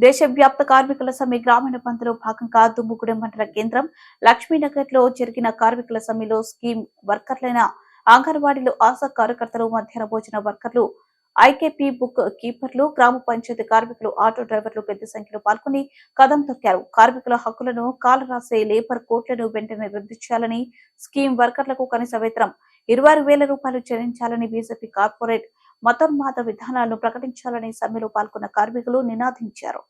దేశవ్యాప్త కార్మికుల సమ్మె గ్రామీణ బంద్లో భాగంగా దుమ్ముగూడెం మండల కేంద్రం లక్ష్మీనగర్ లో జరిగిన కార్మికుల సమ్మెలో స్కీమ్ వర్కర్లైన అంగన్వాడీలు, ఆశా కార్యకర్తలు, మధ్యాహ్న భోజన వర్కర్లు, ఐకేపీ బుక్ కీపర్లు, గ్రామ పంచాయతీ కార్మికులు, ఆటో డ్రైవర్లు పెద్ద సంఖ్యలో పాల్గొని కదం తొక్కారు. కార్మికుల హక్కులను కాలరాసే లేబర్ కోడ్లను వెంటనే రద్దు చేయాలని, స్కీమ్ వర్కర్లకు కనీస వేతనం 26,000 రూపాయలు చెల్లించాలని, బీజేపీ కార్పొరేట్ మతోన్మాద విధానాలను ప్రకటించాలని సమ్మెలో పాల్గొన్న కార్మికులు నినాదించారు.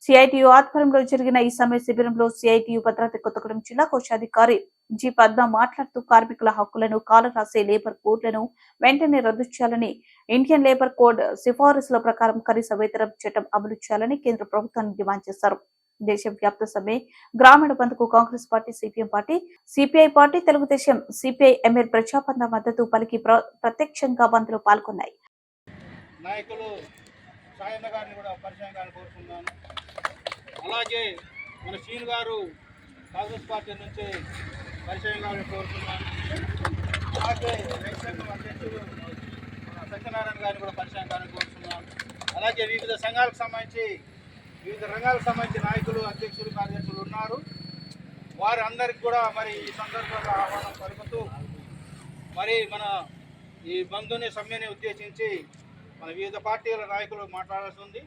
సిఐటియు ఆధ్వర్యంలో జరిగిన ఈ సమ్మె శిబిరంలో సిఐటియు భద్రాద్రి కొత్తగూడెం జిల్లా కోశాధికారి జి పద్మ మాట్లాడుతూ కార్మికుల హక్కులను కాలరాసే లేబర్ కోడ్లను వెంటనే రద్దు చేయాలని, ఇండియన్ లేబర్ కోడ్ సిఫారసుల ప్రకారం కనీస వేతనం చట్టం అమలు చేయాలని కేంద్ర ప్రభుత్వాన్ని డిమాండ్ చేశారు. దేశవ్యాప్త సమ్మె గ్రామీణ బంద్కు Congress party, CPM party, CPI party, Telugu Desam, CPI ML ప్రజాబంధ మద్దతు పలికి ప్రత్యక్షంగా బంద్లో పాల్గొన్నాయి. నాయకులు సాయన్న గారిని కూడా పరిచయం గారిని కోరుతున్నాను. అలాగే మన శ్రీను గారు కాంగ్రెస్ పార్టీ నుంచి పరిచయం గారిని కోరుతున్నాను. అలాగే వ్యక్తిగత అధ్యక్షుడు సత్యనారాయణ గారిని కూడా పరిచయం గారిని కోరుతున్నాను. అలాగే వివిధ రంగాలకు సంబంధించి నాయకులు, అధ్యక్షులు, కార్యదర్శులు ఉన్నారు. వారి అందరికి కూడా మరి ఈ సందర్భంగా ఆహ్వానం పలుకుతూ మరి మన ఈ బంధుని సమ్మెని ఉద్దేశించి మన వివిధ పార్టీల నాయకులు మాట్లాడాల్సి ఉంది.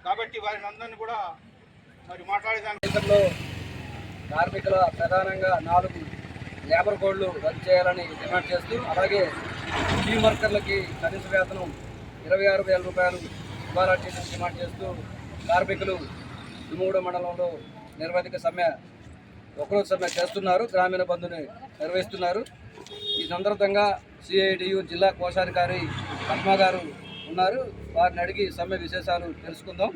కాబట్టి వారిని అందరినీ కూడా మరి మాట్లాడేదానిలో కార్మికుల ప్రధానంగా 4 లేబర్ కోడ్లు రద్దు చేయాలని డిమాండ్ చేస్తూ, అలాగే స్కీమ్ వర్కర్లకి కనీస వేతనం 26,000 రూపాయలు ఇవ్వాలని డిమాండ్ చేస్తూ కార్మికులు దుమ్ముగూడెం మండలంలో నిరవధిక సమ్మె, ఒకరోజు సమ్మె చేస్తున్నారు. గ్రామీణ బంధుని నిర్వహిస్తున్నారు. ఈ సందర్భంగా సిఐటియు జిల్లా కోశాధికారి పద్మ గారు ఉన్నారు. వారిని అడిగి సమ్మె విశేషాలు తెలుసుకుందాం.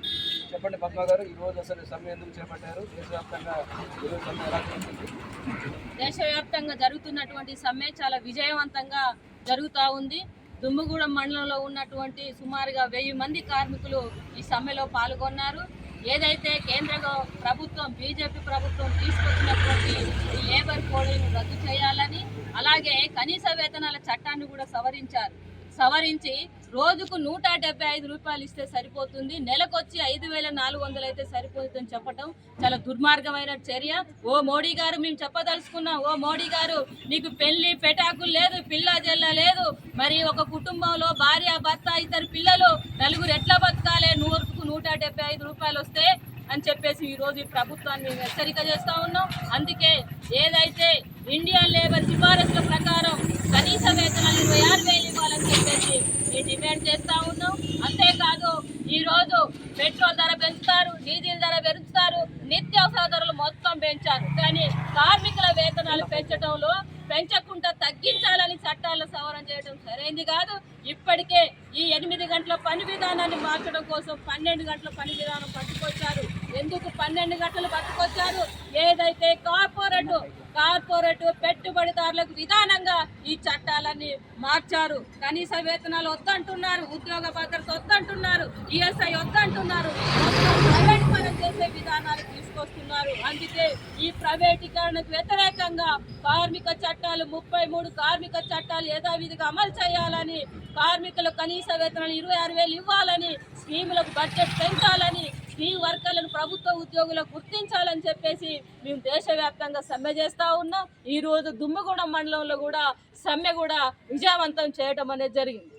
చెప్పండి పద్మ గారు, ఈరోజు అసలు సమ్మె ఎందుకు చేపట్టారు? దేశవ్యాప్తంగా ఈరోజు సమ్మె ఎలా జరుగుతుంది? దేశవ్యాప్తంగా జరుగుతున్నటువంటి సమ్మె చాలా విజయవంతంగా జరుగుతూ ఉంది. దుమ్ముగూడెం మండలంలో ఉన్నటువంటి సుమారుగా 1000 మంది కార్మికులు ఈ సమ్మెలో పాల్గొన్నారు. ఏదైతే కేంద్ర ప్రభుత్వం, బీజేపీ ప్రభుత్వం తీసుకొచ్చినటువంటి ఈ లేబర్ కోడ్లను రద్దు చేయాలని, అలాగే కనీస వేతనాల చట్టాన్ని కూడా సవరించి రోజుకు 175 రూపాయలు ఇస్తే సరిపోతుంది, నెలకొచ్చి 5,400 అయితే సరిపోతుందని చెప్పడం చాలా దుర్మార్గమైన చర్య. ఓ మోడీ గారు, మేము చెప్పదలుచుకున్నాం, ఓ మోడీ గారు, నీకు పెళ్లి పెటాకులు లేదు, పిల్ల జల్ల లేదు, మరి ఒక కుటుంబంలో భార్య, భర్త, 2 పిల్లలు, 4 ఎట్లా బతకాలే, 175 రూపాయలు వస్తే అని చెప్పేసి ఈరోజు ఈ ప్రభుత్వాన్ని హెచ్చరిక చేస్తూ ఉన్నాం. అందుకే ఏదైతే ఇండియన్ లేబర్ సిఫారసుల ప్రకారం కనీస వేతనాలు 26,000 ఇవ్వాలని చెప్పేసి మేము డిమాండ్ చేస్తూ ఉన్నాం. అంతేకాదు, ఈరోజు పెట్రోల్ ధర పెంచుతారు, డీజిల్ ధర పెంచుతారు, నిత్యావసర ధరలు మొత్తం పెంచారు. కానీ కార్మికుల వేతనాలు పెంచకుండా తగ్గించాలని చట్టాల సవరణ చేయడం సరైనది కాదు. ఇప్పటికే ఈ 8 గంటల పని విధానాన్ని మార్చడం కోసం 12 గంటల పని విధానం పట్టుకొచ్చారు. ఎందుకు 12 గంటలు పట్టుకొచ్చారు? ఏదైతే కార్పొరేట్ పెట్టుబడిదారులకు విధానంగా ఈ చట్టాలన్నీ మార్చారు. కనీస వేతనాలు వద్దంటున్నారు, ఉద్యోగ భద్రత వద్దంటున్నారు, ఈఎస్ఐ వద్దంటున్నారు, ప్రైవేట్ పరం చేసే విధానాలు తీసుకొస్తున్నారు. అందుకే ఈ ప్రైవేటీకరణకు వ్యతిరేకంగా కార్మిక చట్టాలు 33 కార్మిక చట్టాలు యథావిధిగా అమలు చేయాలని, కార్మికులు కనీస వేతనాలు 26,000 ఇవ్వాలని, స్కీములకు బడ్జెట్ పెంచాలని, స్కీమ్ వర్కర్లను ప్రభుత్వ ఉద్యోగులకు గుర్తించాలని చెప్పేసి మేము దేశవ్యాప్తంగా సమ్మె చేస్తూ ఉన్నాం. ఈరోజు దుమ్ముగూడెం మండలంలో కూడా సమ్మె విజయవంతం చేయడం అనేది జరిగింది.